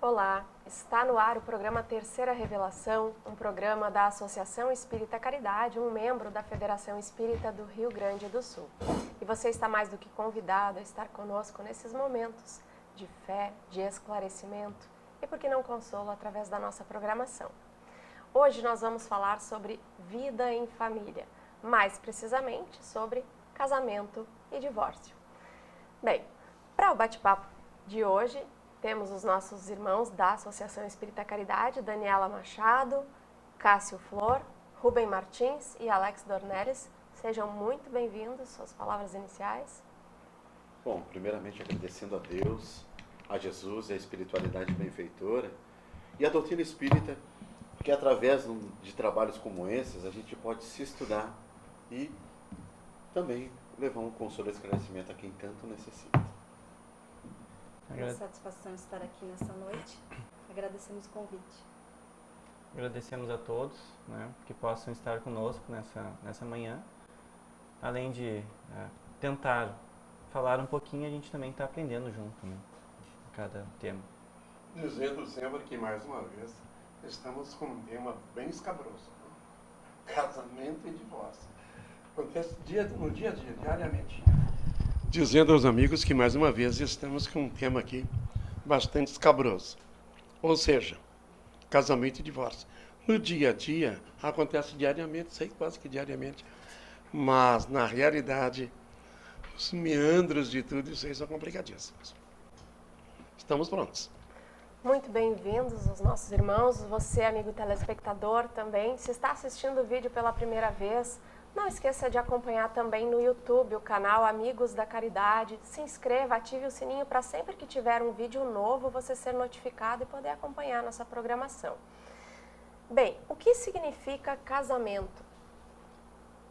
Olá, está no ar o programa Terceira Revelação, um programa da Associação Espírita Caridade, um membro da Federação Espírita do Rio Grande do Sul. E você está mais do que convidado a estar conosco nesses momentos de fé, de esclarecimento e, por que não, consolo através da nossa programação. Hoje nós vamos falar sobre vida em família, mais precisamente sobre casamento e divórcio. Bem, para o bate-papo de hoje, temos os nossos irmãos da Associação Espírita Caridade, Daniela Machado, Cássio Flor, Rubem Martins e Alex Dornelles. Sejam muito bem-vindos, suas palavras iniciais. Bom, primeiramente agradecendo a Deus, a Jesus e a espiritualidade benfeitora e a doutrina espírita, que através de trabalhos como esses a gente pode se estudar e também levar um consolo e esclarecimento a quem tanto necessita. É uma satisfação estar aqui nessa noite. Agradecemos o convite. Agradecemos a todos, né, que possam estar conosco nessa manhã. Além de tentar falar um pouquinho, a gente também está aprendendo junto, né, cada tema. Dizendo sempre que, mais uma vez, estamos com um tema bem escabroso, né? Casamento e divórcio. Acontece no dia a dia, diariamente. Dizendo aos amigos que, mais uma vez, estamos com um tema aqui bastante escabroso. Ou seja, casamento e divórcio. No dia a dia, acontece diariamente, sei quase que diariamente, mas, na realidade, os meandros de tudo isso aí são complicadíssimos. Estamos prontos. Muito bem-vindos os nossos irmãos, você, amigo telespectador, também. Se está assistindo o vídeo pela primeira vez, não esqueça de acompanhar também no YouTube o canal Amigos da Caridade. Se inscreva, ative o sininho para sempre que tiver um vídeo novo você ser notificado e poder acompanhar nossa programação. Bem, o que significa casamento?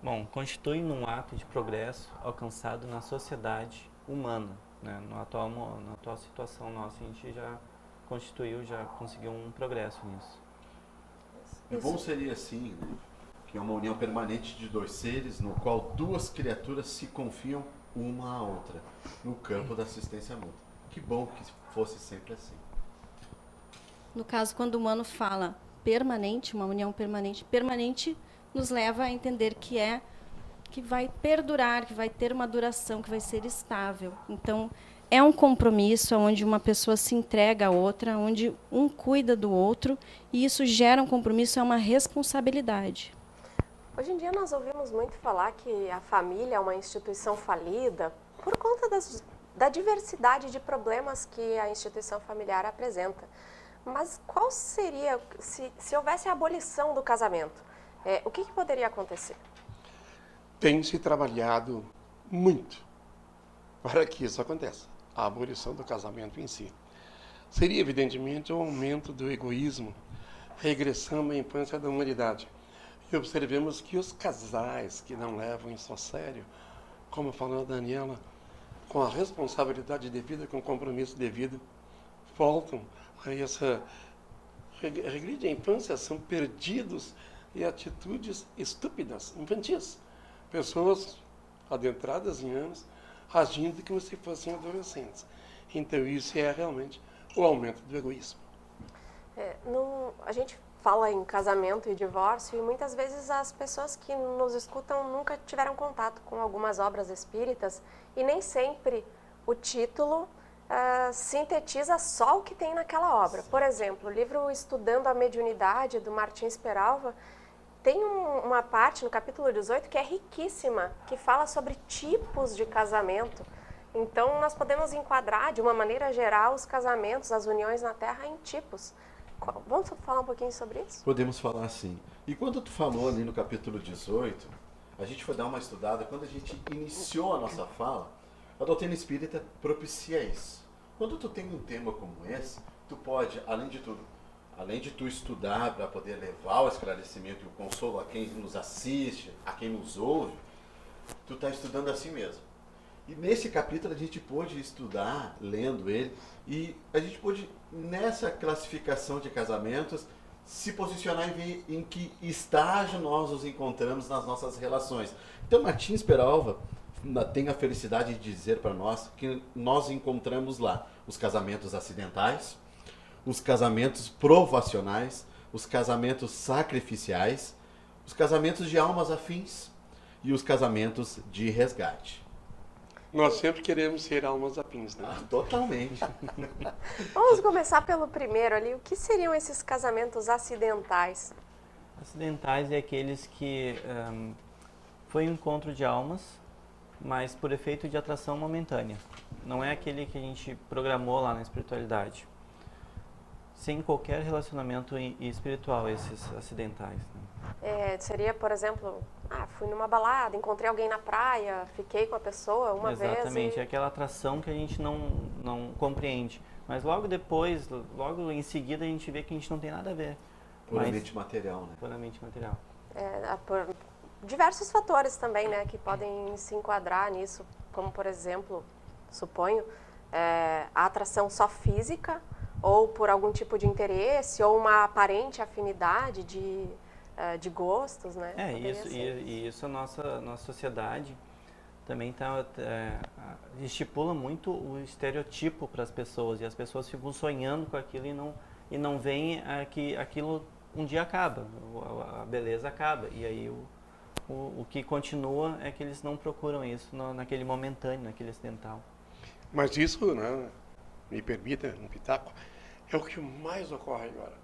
Bom, constitui um ato de progresso alcançado na sociedade humana, né? Na atual situação nossa, a gente já conseguiu um progresso nisso. E bom seria assim, né? Que é uma união permanente de dois seres, no qual duas criaturas se confiam uma à outra, no campo da assistência mútua. Que bom que fosse sempre assim. No caso, quando o humano fala permanente, uma união permanente, permanente nos leva a entender que vai perdurar, que vai ter uma duração, que vai ser estável. Então, é um compromisso onde uma pessoa se entrega à outra, onde um cuida do outro, e isso gera um compromisso, é uma responsabilidade. Hoje em dia nós ouvimos muito falar que a família é uma instituição falida por conta da diversidade de problemas que a instituição familiar apresenta. Mas qual seria, se houvesse a abolição do casamento, o que poderia acontecer? Tem se trabalhado muito para que isso aconteça, a abolição do casamento em si. Seria, evidentemente, um aumento do egoísmo, regressão à infância da humanidade. E observemos que os casais que não levam isso a sério, como falou a Daniela, com a responsabilidade devida, com o compromisso devido, voltam a essa regride à infância, são perdidos em atitudes estúpidas, infantis. Pessoas adentradas em anos, agindo como se fossem adolescentes. Então isso é realmente o aumento do egoísmo. A gente fala em casamento e divórcio e muitas vezes as pessoas que nos escutam nunca tiveram contato com algumas obras espíritas e nem sempre o título sintetiza só o que tem naquela obra. Por exemplo, o livro Estudando a Mediunidade, do Martins Peralva, tem uma parte no capítulo 18 que é riquíssima, que fala sobre tipos de casamento. Então, nós podemos enquadrar, de uma maneira geral, os casamentos, as uniões na Terra em tipos. Vamos falar um pouquinho sobre isso? Podemos falar sim. E quando tu falou ali no capítulo 18, a gente foi dar uma estudada, quando a gente iniciou a nossa fala, a doutrina espírita propicia isso. Quando tu tem um tema como esse, tu pode, além de tu estudar para poder levar o esclarecimento e o consolo a quem nos assiste, a quem nos ouve, tu está estudando assim mesmo. E nesse capítulo a gente pôde estudar, lendo ele, e a gente pôde, nessa classificação de casamentos, se posicionar e ver em que estágio nós nos encontramos nas nossas relações. Então, Martins Peralva tem a felicidade de dizer para nós que nós encontramos lá os casamentos acidentais, os casamentos provacionais, os casamentos sacrificiais, os casamentos de almas afins e os casamentos de resgate. Nós sempre queremos ser almas afins, né? Totalmente. Vamos começar pelo primeiro ali. O que seriam esses casamentos acidentais? Acidentais é aqueles que foi um encontro de almas, mas por efeito de atração momentânea. Não é aquele que a gente programou lá na espiritualidade. Sem qualquer relacionamento espiritual, esses acidentais. Né? Seria, por exemplo, fui numa balada, encontrei alguém na praia, fiquei com a pessoa uma vez. Exatamente, é aquela atração que a gente não compreende. Mas logo depois, logo em seguida, a gente vê que a gente não tem nada a ver. Puramente material, né? Puramente material. Por diversos fatores também, né, que podem se enquadrar nisso, como, por exemplo, suponho, a atração só física, ou por algum tipo de interesse, ou uma aparente afinidade de gostos, né? Isso a nossa sociedade também estipula muito o estereotipo para as pessoas, e as pessoas ficam sonhando com aquilo e não veem que aquilo um dia acaba, a beleza acaba, e aí o que continua é que eles não procuram isso naquele momentâneo, naquele acidental. Mas isso, né, me permita um pitaco, é o que mais ocorre agora.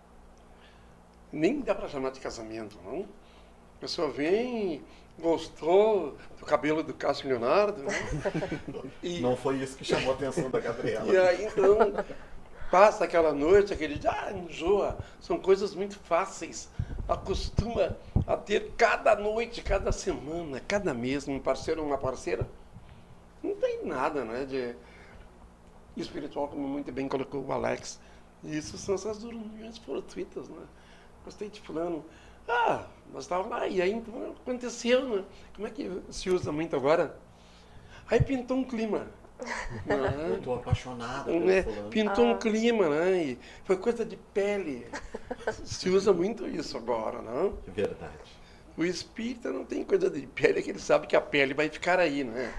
Nem dá para chamar de casamento, não? A pessoa vem, gostou do cabelo do Cássio Leonardo, né? Não foi isso que chamou a atenção da Gabriela. E aí, então, passa aquela noite, aquele dia, enjoa. São coisas muito fáceis. Acostuma a ter cada noite, cada semana, cada mês, um parceiro ou uma parceira. Não tem nada, né, de espiritual, como muito bem colocou o Alex. Isso são essas reuniões fortuitas, né? Gostei de fulano. Nós estávamos lá, e aí então aconteceu, né? Como é que se usa muito agora? Aí pintou um clima. Né? Eu estou apaixonada pelo fulano. Pintou um clima, né? E foi coisa de pele. Se usa muito isso agora, não? É verdade. O espírita não tem coisa de pele, é que ele sabe que a pele vai ficar aí, né?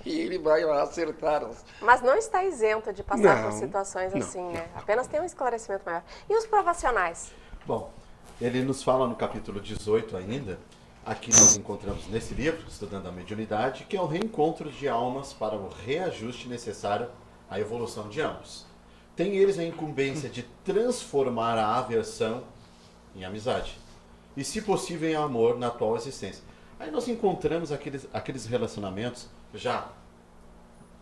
E ele vai lá acertar. Mas não está isento de passar por situações assim, né? Apenas tem um esclarecimento maior. E os provacionais? Bom, ele nos fala no capítulo 18 ainda, aqui nós encontramos nesse livro, Estudando a Mediunidade, que é o reencontro de almas para o reajuste necessário à evolução de ambos. Tem eles a incumbência de transformar a aversão em amizade, e se possível em amor na atual existência. Aí nós encontramos aqueles relacionamentos já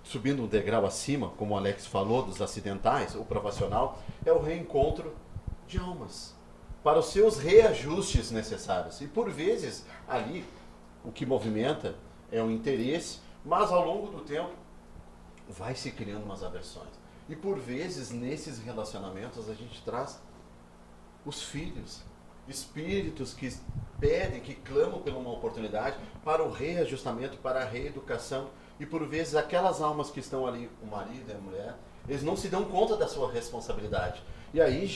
subindo um degrau acima, como o Alex falou, dos acidentais, o provacional, é o reencontro de almas, para os seus reajustes necessários. E por vezes, ali, o que movimenta é o interesse, mas ao longo do tempo, vai se criando umas aversões. E por vezes, nesses relacionamentos, a gente traz os filhos, espíritos que pedem, que clamam por uma oportunidade para o reajustamento, para a reeducação. E por vezes aquelas almas que estão ali, o marido e a mulher, eles não se dão conta da sua responsabilidade. E aí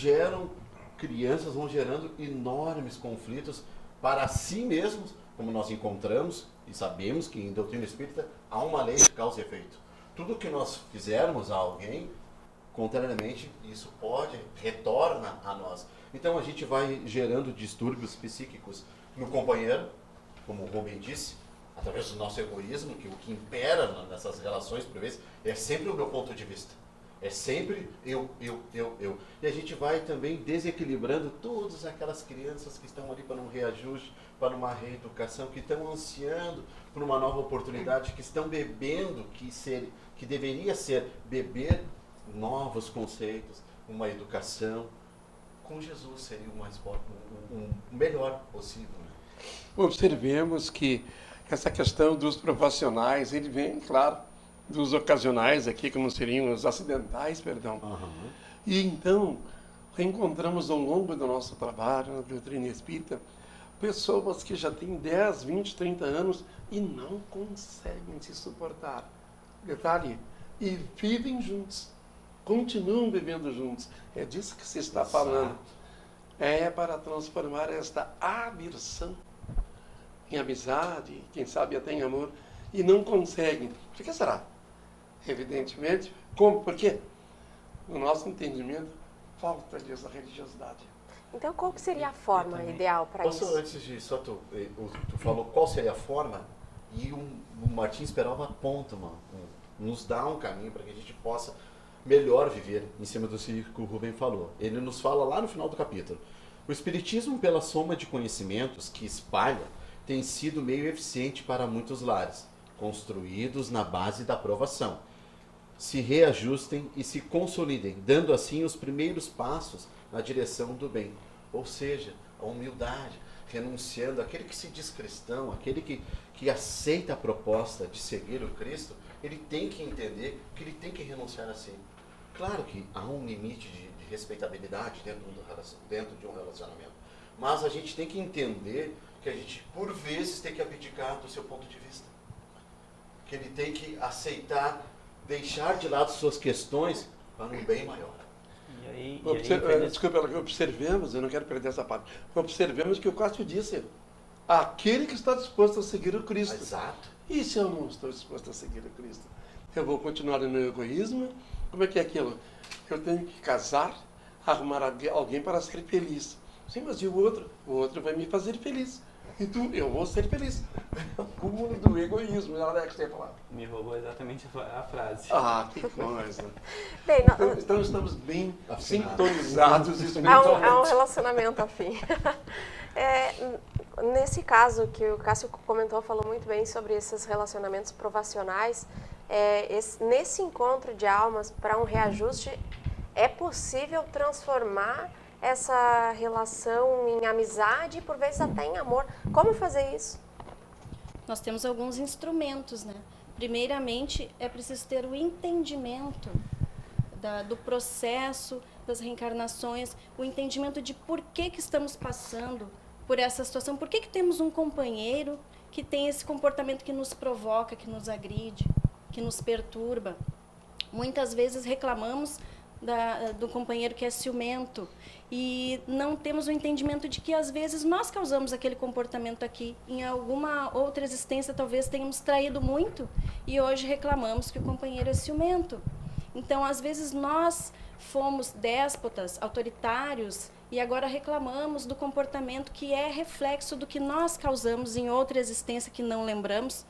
crianças vão gerando enormes conflitos para si mesmos, como nós encontramos e sabemos que em doutrina espírita há uma lei de causa e efeito. Tudo que nós fizermos a alguém, contrariamente, isso retorna a nós. Então a gente vai gerando distúrbios psíquicos no companheiro, como o Rubem disse, através do nosso egoísmo, que o que impera nessas relações, por vezes, é sempre o meu ponto de vista. É sempre eu. E a gente vai também desequilibrando todas aquelas crianças que estão ali para um reajuste, para uma reeducação, que estão ansiando por uma nova oportunidade, que estão bebendo, que deveria ser beber novos conceitos, uma educação. Com Jesus seria o melhor possível. Né? Observemos que essa questão dos profissionais, ele vem, claro, dos ocasionais aqui, como seriam os acidentais, perdão. Uhum. E então, encontramos ao longo do nosso trabalho na doutrina espírita, pessoas que já têm 10, 20, 30 anos e não conseguem se suportar. Detalhe, e vivem juntos, continuam vivendo juntos. É disso que se está falando. é para transformar esta aversão em amizade, quem sabe até em amor, e não conseguem. Por que será? Evidentemente, como? Por quê? No nosso entendimento, falta-lhes essa religiosidade. Então, qual que seria a forma ideal para Posso, isso? antes de só tu falou qual seria a forma, e o Martins Peralva aponta, nos dá um caminho para que a gente possa melhor viver em cima do que o Rubem falou. Ele nos fala lá no final do capítulo. O Espiritismo, pela soma de conhecimentos que espalha, tem sido meio eficiente para muitos lares, construídos na base da provação. Se reajustem e se consolidem, dando assim os primeiros passos na direção do bem. Ou seja, a humildade, renunciando, aquele que se diz cristão, aquele que aceita a proposta de seguir o Cristo, ele tem que entender que ele tem que renunciar a si. Claro que há um limite de respeitabilidade dentro de um relacionamento, mas a gente tem que entender que a gente, por vezes, tem que abdicar do seu ponto de vista. Que ele tem que aceitar, deixar de lado suas questões para um bem maior. Desculpa, observemos, eu não quero perder essa parte, observemos que o Cássio disse, aquele que está disposto a seguir o Cristo. Exato. E se eu não estou disposto a seguir o Cristo? Eu vou continuar no meu egoísmo? Como é que é aquilo? Eu tenho que casar, arrumar alguém para ser feliz. Sim, mas e o outro? O outro vai me fazer feliz. E tu, eu vou ser feliz. O cúmulo do egoísmo, Alex, tem falado. Me roubou exatamente a frase. Ah, que coisa. Bem, Então estamos bem Afinados. sintonizados é espiritualmente. um relacionamento afim. Nesse caso que o Cássio comentou, falou muito bem sobre esses relacionamentos provacionais. Nesse encontro de almas, para um reajuste, é possível transformar essa relação em amizade e por vezes até em amor. Como fazer isso? Nós temos alguns instrumentos, né? Primeiramente, é preciso ter o entendimento do processo das reencarnações, o entendimento de por que estamos passando por essa situação, por que temos um companheiro que tem esse comportamento que nos provoca, que nos agride, que nos perturba. Muitas vezes reclamamos do companheiro que é ciumento e não temos o entendimento de que às vezes nós causamos aquele comportamento aqui. Em alguma outra existência talvez tenhamos traído muito e hoje reclamamos que o companheiro é ciumento. Então, às vezes nós fomos déspotas, autoritários e agora reclamamos do comportamento que é reflexo do que nós causamos em outra existência que não lembramos.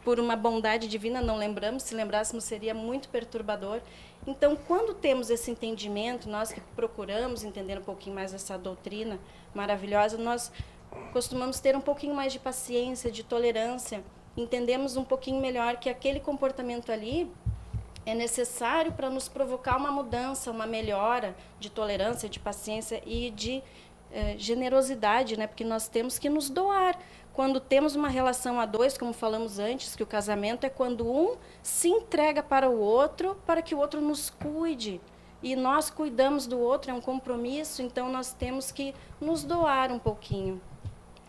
Por uma bondade divina, não lembramos, se lembrássemos seria muito perturbador. Então, quando temos esse entendimento, nós que procuramos entender um pouquinho mais essa doutrina maravilhosa, nós costumamos ter um pouquinho mais de paciência, de tolerância, entendemos um pouquinho melhor que aquele comportamento ali é necessário para nos provocar uma mudança, uma melhora de tolerância, de paciência e de generosidade, né? Porque nós temos que nos doar. Quando temos uma relação a dois, como falamos antes, que o casamento é quando um se entrega para o outro, para que o outro nos cuide. E nós cuidamos do outro, é um compromisso, então nós temos que nos doar um pouquinho.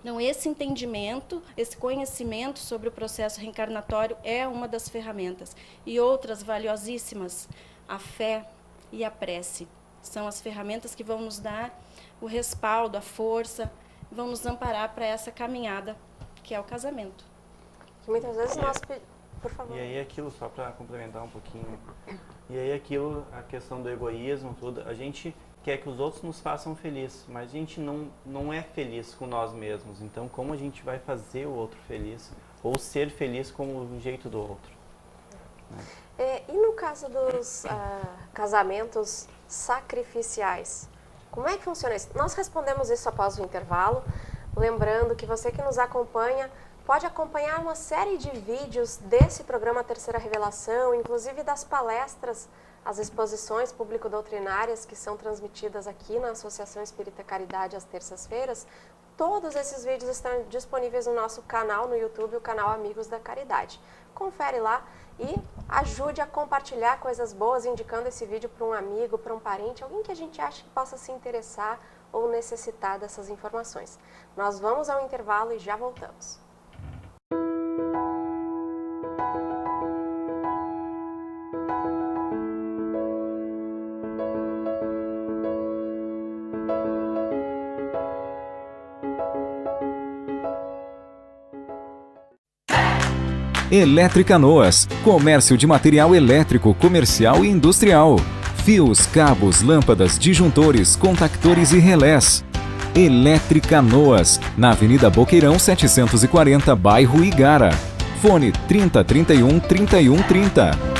Então, esse entendimento, esse conhecimento sobre o processo reencarnatório é uma das ferramentas. E outras valiosíssimas, a fé e a prece. São as ferramentas que vão nos dar o respaldo, a força, vão nos amparar para essa caminhada, que é o casamento. Muitas vezes nós... Por favor. E aí aquilo, só para complementar um pouquinho, e aí aquilo, a questão do egoísmo, tudo, a gente quer que os outros nos façam feliz, mas a gente não é feliz com nós mesmos. Então, como a gente vai fazer o outro feliz? Ou ser feliz com o jeito do outro? Né? E no caso dos casamentos sacrificiais, como é que funciona isso? Nós respondemos isso após o intervalo, lembrando que você que nos acompanha pode acompanhar uma série de vídeos desse programa Terceira Revelação, inclusive das palestras, as exposições público-doutrinárias que são transmitidas aqui na Associação Espírita Caridade às terças-feiras. Todos esses vídeos estão disponíveis no nosso canal no YouTube, o canal Amigos da Caridade. Confere lá e ajude a compartilhar coisas boas, indicando esse vídeo para um amigo, para um parente, alguém que a gente acha que possa se interessar ou necessitar dessas informações. Nós vamos ao intervalo e já voltamos. Eletricanoas, comércio de material elétrico, comercial e industrial. Fios, cabos, lâmpadas, disjuntores, contactores e relés. Eletricanoas, na Avenida Boqueirão 740, bairro Igara. Fone 3031 3130.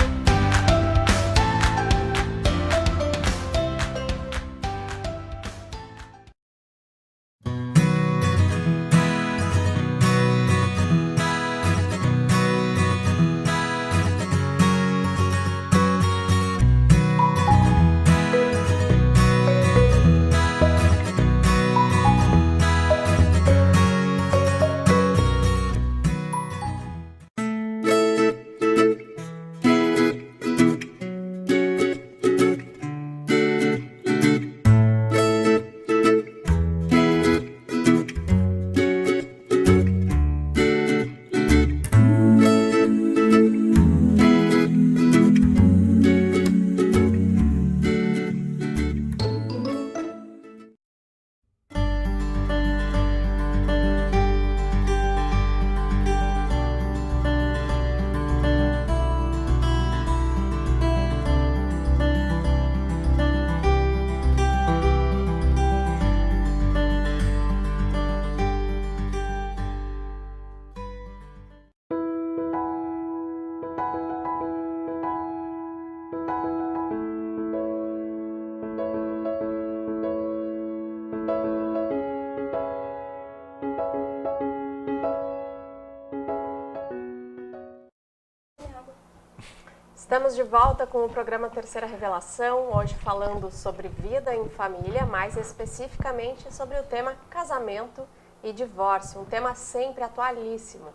Estamos de volta com o programa Terceira Revelação, hoje falando sobre vida em família, mais especificamente sobre o tema casamento e divórcio, um tema sempre atualíssimo.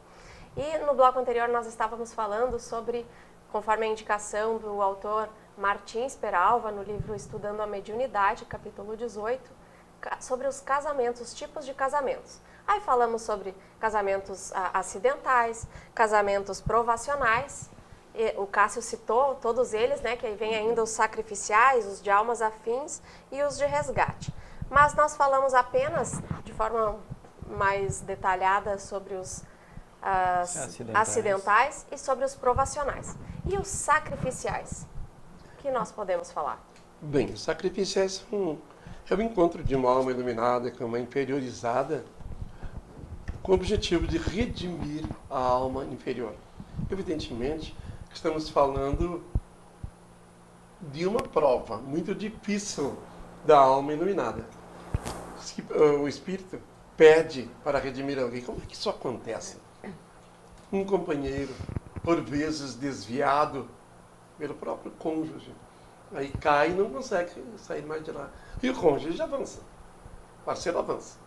E no bloco anterior nós estávamos falando sobre, conforme a indicação do autor Martins Peralva, no livro Estudando a Mediunidade, capítulo 18, sobre os casamentos, os tipos de casamentos. Aí falamos sobre casamentos acidentais, casamentos provacionais. O Cássio citou todos eles, né, que aí vem ainda os sacrificiais, os de almas afins e os de resgate. Mas nós falamos apenas, de forma mais detalhada, sobre os acidentais e sobre os provacionais. E os sacrificiais? O que nós podemos falar? Bem, os sacrificiais é o encontro de uma alma iluminada com uma inferiorizada, com o objetivo de redimir a alma inferior. Evidentemente, estamos falando de uma prova muito difícil da alma iluminada. O espírito pede para redimir alguém. Como é que isso acontece? Um companheiro, por vezes desviado pelo próprio cônjuge, aí cai e não consegue sair mais de lá. E o cônjuge avança, o parceiro avança.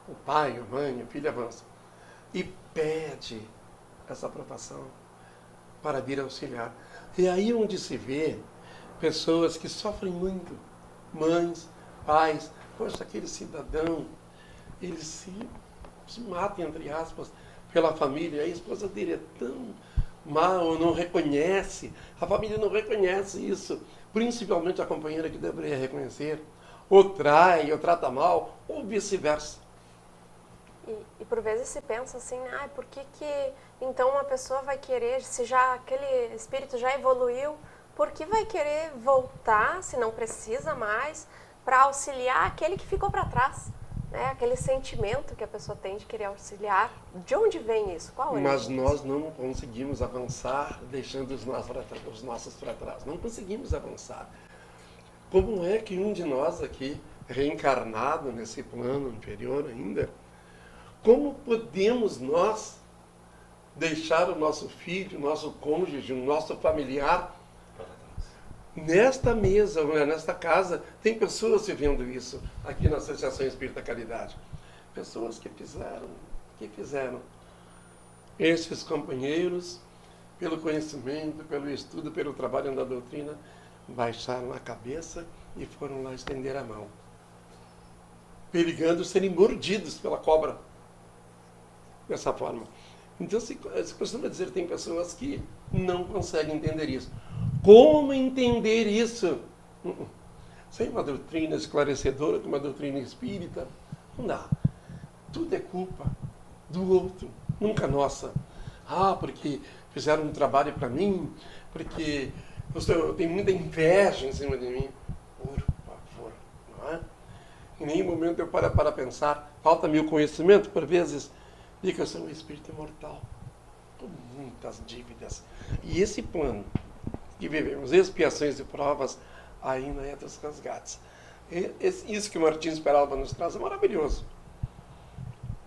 O pai, a mãe, o filho avança. E pede essa aprovação para vir auxiliar. E aí onde se vê pessoas que sofrem muito, mães, pais, poxa, aquele cidadão, ele se mata, entre aspas, pela família, a esposa dele é tão mal, não reconhece, a família não reconhece isso, principalmente a companheira que deveria reconhecer, ou trai, ou trata mal, ou vice-versa. E por vezes se pensa assim, por que então uma pessoa vai querer, se já aquele espírito já evoluiu, por que vai querer voltar, se não precisa mais, para auxiliar aquele que ficou para trás? Né? Aquele sentimento que a pessoa tem de querer auxiliar. De onde vem isso? Qual é? Mas nós não conseguimos avançar deixando os nossos para trás. Não conseguimos avançar. Como é que um de nós aqui, reencarnado nesse plano inferior ainda, como podemos nós deixar o nosso filho, o nosso cônjuge, o nosso familiar nesta mesa, nesta casa? Tem pessoas vivendo isso aqui na Associação Espírita Caridade. Pessoas que fizeram. Esses companheiros, pelo conhecimento, pelo estudo, pelo trabalho da doutrina, baixaram a cabeça e foram lá estender a mão, perigando serem mordidos pela cobra. Dessa forma. Então, se costuma dizer que tem pessoas que não conseguem entender isso. Como entender isso? Sem uma doutrina esclarecedora, como a doutrina espírita, não dá. Tudo é culpa do outro, nunca nossa. Porque fizeram um trabalho para mim, porque eu tenho muita inveja em cima de mim. Por favor, não é? Em nenhum momento eu paro para pensar, falta-me o conhecimento, por vezes, de que eu sou um espírito imortal, com muitas dívidas. E esse plano que vivemos, expiações e provas, ainda é dos resgates. Isso que o Martins Peralva nos traz é maravilhoso.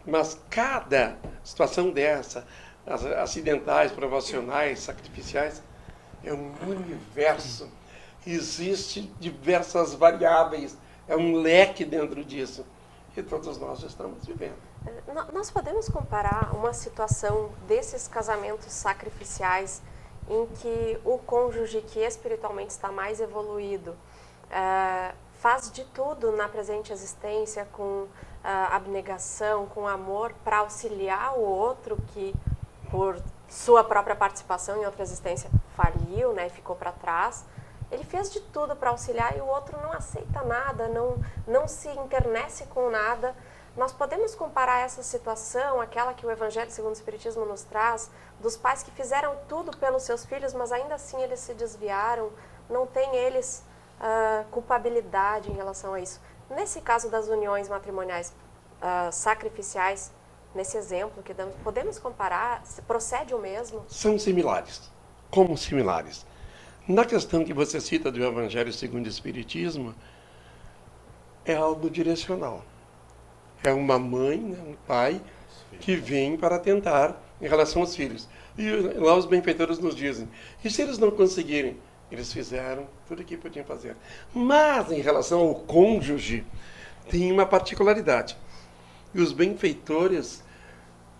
Mas cada situação dessa, as acidentais, provacionais, sacrificiais, é um universo. Existem diversas variáveis, é um leque dentro disso. E todos nós estamos vivendo. Nós podemos comparar uma situação desses casamentos sacrificiais em que o cônjuge que espiritualmente está mais evoluído faz de tudo na presente existência com abnegação, com amor, para auxiliar o outro que, por sua própria participação em outra existência, faliu, né, e ficou para trás. Ele fez de tudo para auxiliar e o outro não aceita nada, não se internece com nada. Nós podemos comparar essa situação, aquela que o Evangelho segundo o Espiritismo nos traz, dos pais que fizeram tudo pelos seus filhos, mas ainda assim eles se desviaram, não tem eles culpabilidade em relação a isso. Nesse caso das uniões matrimoniais sacrificiais, nesse exemplo que damos, podemos comparar? Procede o mesmo? São similares. Como similares? Na questão que você cita do Evangelho segundo o Espiritismo, é algo direcional. É uma mãe, né, um pai, que vem para tentar em relação aos filhos. E lá os benfeitores nos dizem, e se eles não conseguirem? Eles fizeram tudo o que podiam fazer. Mas, em relação ao cônjuge, tem uma particularidade. E os benfeitores,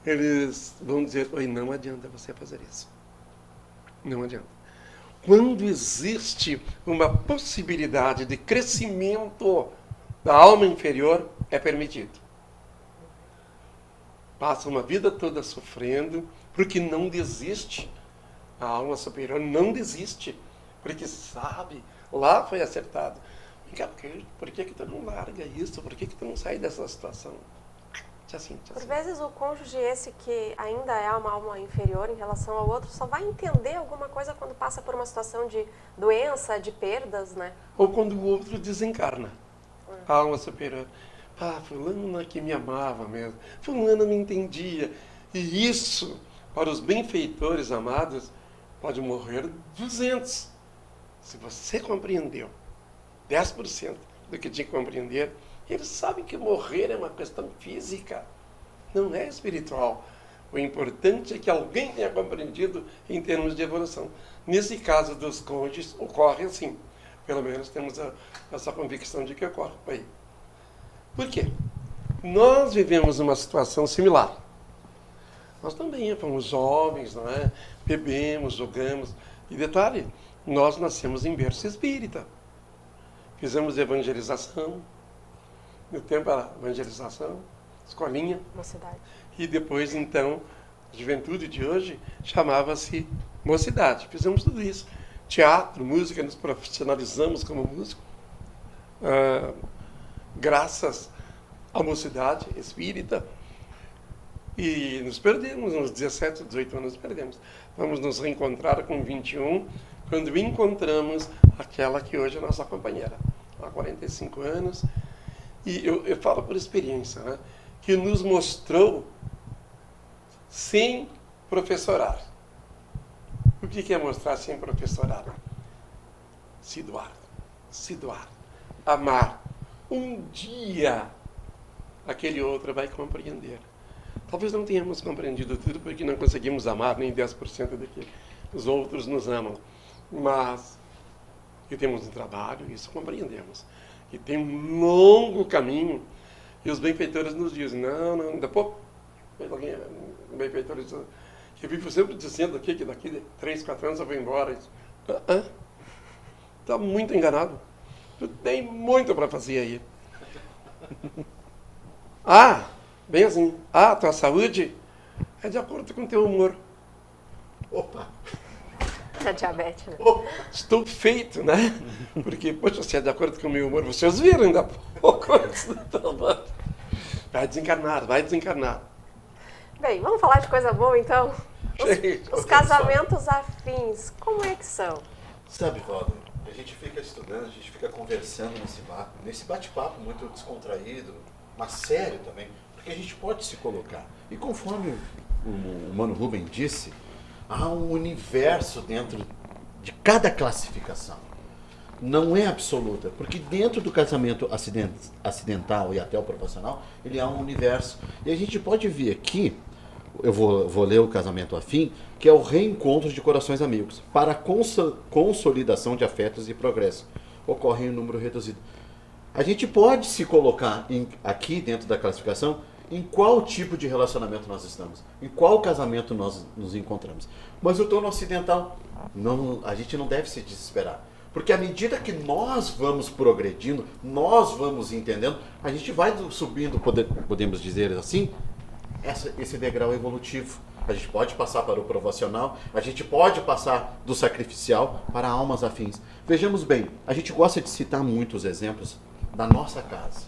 eles vão dizer, oi, não adianta você fazer isso. Não adianta. Quando existe uma possibilidade de crescimento da alma inferior, é permitido. Passa uma vida toda sofrendo, porque não desiste. A alma superior não desiste, porque sabe, lá foi acertado. Por que tu não larga isso? Por que tu não sai dessa situação? Por vezes o cônjuge esse que ainda é uma alma inferior em relação ao outro só vai entender alguma coisa quando passa por uma situação de doença, de perdas, né? Ou quando o outro desencarna. A alma superior. Fulana que me amava mesmo. Fulana me entendia. E isso, para os benfeitores amados, pode morrer 200. Se você compreendeu 10% do que tinha que compreender, eles sabem que morrer é uma questão física, não é espiritual. O importante é que alguém tenha compreendido em termos de evolução. Nesse caso dos cônjuges, ocorre assim. Pelo menos temos essa convicção de que ocorre. Aí. Por quê? Nós vivemos uma situação similar. Nós também fomos jovens, não é? Bebemos, jogamos. E detalhe, nós nascemos em berço espírita. Fizemos evangelização. No tempo era evangelização, escolinha. Mocidade. E depois, então, a juventude de hoje chamava-se mocidade. Fizemos tudo isso. Teatro, música, nos profissionalizamos como músico. Graças à mocidade espírita. E nos perdemos, uns 17, 18 anos perdemos. Vamos nos reencontrar com 21, quando encontramos aquela que hoje é a nossa companheira. Há 45 anos. E eu falo por experiência, né? Que nos mostrou sem professorar. O que é mostrar sem professorar? Se doar. Se doar. Amar. Um dia aquele outro vai compreender. Talvez não tenhamos compreendido tudo porque não conseguimos amar nem 10% do que os outros nos amam. Mas que temos um trabalho, isso compreendemos. E tem um longo caminho. E os benfeitores nos dizem, não, ainda pouco. Alguém, um benfeitor diz, que eu vivo sempre dizendo aqui que daqui 3, 4 anos eu vou embora. Está muito enganado. Tu tem muito para fazer aí. Bem assim. Tua saúde é de acordo com o teu humor. Opa! A diabetes, né? Estou feito, né? Porque, poxa, se é de acordo com o meu humor, vocês viram ainda há pouco antes do trabalho. Vai desencarnar. Bem, vamos falar de coisa boa então? Os casamentos afins, como é que são? Sabe, Valdo, a gente fica estudando, a gente fica conversando nesse bate-papo muito descontraído, mas sério também, porque a gente pode se colocar. E conforme o Mano Rubem disse, há um universo dentro de cada classificação. Não é absoluta, porque dentro do casamento acidental e até o profissional, ele há um universo. E a gente pode ver aqui, eu vou ler o casamento afim, que é o reencontro de corações amigos, para a consolidação de afetos e progresso. Ocorre em um número reduzido. A gente pode se colocar aqui dentro da classificação em qual tipo de relacionamento nós estamos, em qual casamento nós nos encontramos. Mas o torno ocidental, a gente não deve se desesperar. Porque à medida que nós vamos progredindo, nós vamos entendendo, a gente vai subindo, podemos dizer assim, esse degrau evolutivo. A gente pode passar para o provacional, a gente pode passar do sacrificial para almas afins. Vejamos bem, a gente gosta de citar muitos exemplos da nossa casa,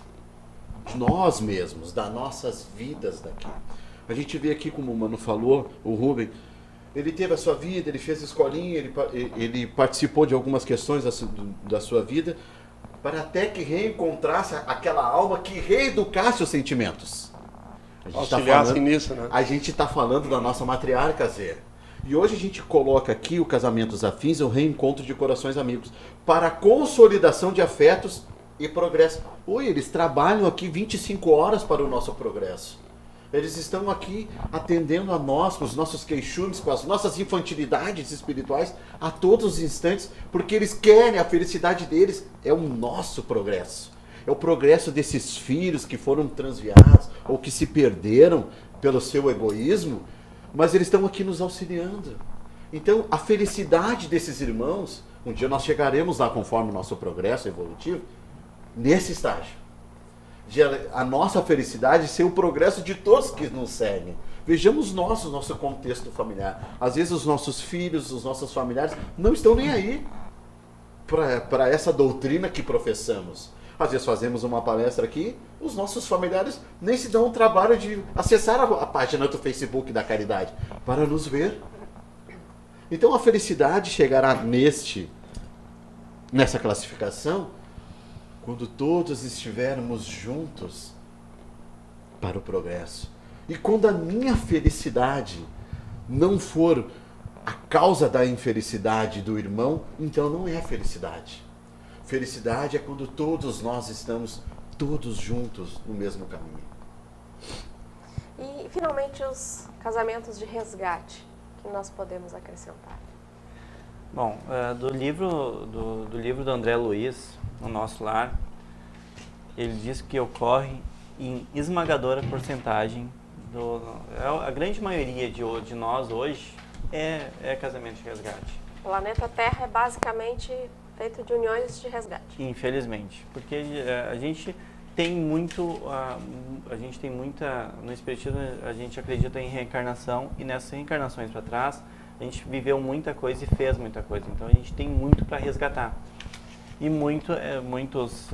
de nós mesmos, das nossas vidas daqui. A gente vê aqui, como o Mano falou, o Rubem, ele teve a sua vida, ele fez escolinha, ele participou de algumas questões da sua vida, para até que reencontrasse aquela alma que reeducasse os sentimentos. Auxiliassem nisso, né? A gente está falando da nossa matriarca Zé. E hoje a gente coloca aqui o Casamentos Afins, o reencontro de corações amigos, para a consolidação de afetos e progresso. Eles trabalham aqui 25 horas para o nosso progresso. Eles estão aqui atendendo a nós, com os nossos queixumes, com as nossas infantilidades espirituais, a todos os instantes, porque eles querem, a felicidade deles é o nosso progresso. É o progresso desses filhos que foram transviados ou que se perderam pelo seu egoísmo, mas eles estão aqui nos auxiliando. Então, a felicidade desses irmãos, um dia nós chegaremos lá conforme o nosso progresso evolutivo, nesse estágio. A nossa felicidade ser o progresso de todos que nos seguem. Vejamos nosso contexto familiar. Às vezes os nossos filhos, os nossos familiares não estão nem aí para essa doutrina que professamos. Às vezes fazemos uma palestra aqui, os nossos familiares nem se dão o trabalho de acessar a página do Facebook da Caridade para nos ver. Então a felicidade chegará nessa classificação quando todos estivermos juntos para o progresso. E quando a minha felicidade não for a causa da infelicidade do irmão, então não é felicidade. Felicidade é quando todos nós estamos todos juntos no mesmo caminho. E, finalmente, os casamentos de resgate, que nós podemos acrescentar? Bom, do livro do André Luiz, O Nosso Lar, ele diz que ocorre em esmagadora porcentagem, a grande maioria de nós hoje é casamento de resgate. O planeta Terra é basicamente feito de uniões de resgate. Infelizmente, porque a gente tem muita, no Espiritismo a gente acredita em reencarnação, e nessas reencarnações para trás a gente viveu muita coisa e fez muita coisa, então a gente tem muito para resgatar. E muitos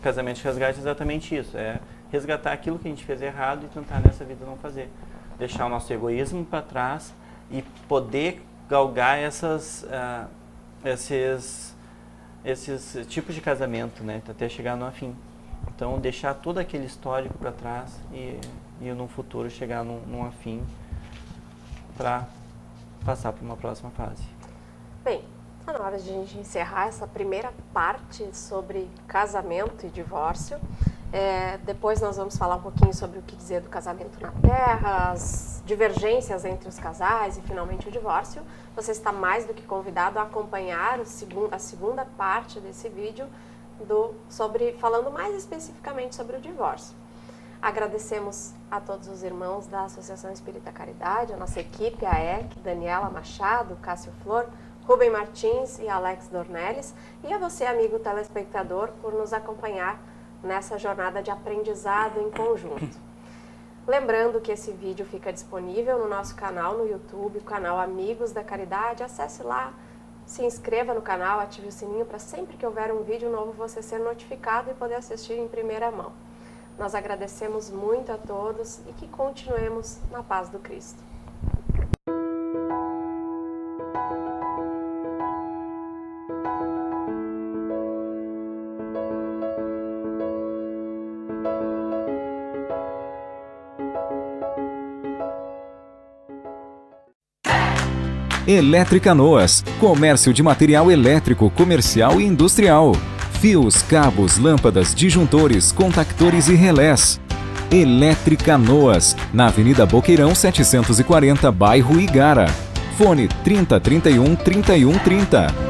casamentos de resgate é exatamente isso, é resgatar aquilo que a gente fez errado e tentar nessa vida não fazer. Deixar o nosso egoísmo para trás e poder galgar esses tipos de casamento, né, até chegar no afim. Então, deixar todo aquele histórico para trás e no futuro chegar num afim para passar para uma próxima fase. Bem, está na hora de a gente encerrar essa primeira parte sobre casamento e divórcio. Depois nós vamos falar um pouquinho sobre o que dizer do casamento na Terra, as divergências entre os casais e finalmente o divórcio. Você está mais do que convidado a acompanhar a segunda parte desse vídeo falando mais especificamente sobre o divórcio. Agradecemos a todos os irmãos da Associação Espírita Caridade, a nossa equipe, a EC, Daniela Machado, Cássio Flor, Rubem Martins e Alex Dornelles, e a você, amigo telespectador, por nos acompanhar nessa jornada de aprendizado em conjunto. Lembrando que esse vídeo fica disponível no nosso canal no YouTube, o canal Amigos da Caridade. Acesse lá, se inscreva no canal, ative o sininho para sempre que houver um vídeo novo você ser notificado e poder assistir em primeira mão. Nós agradecemos muito a todos e que continuemos na paz do Cristo. Eletricanoas, comércio de material elétrico, comercial e industrial. Fios, cabos, lâmpadas, disjuntores, contactores e relés. Eletricanoas, na Avenida Boqueirão 740, bairro Igara. Fone 30 31 31 30.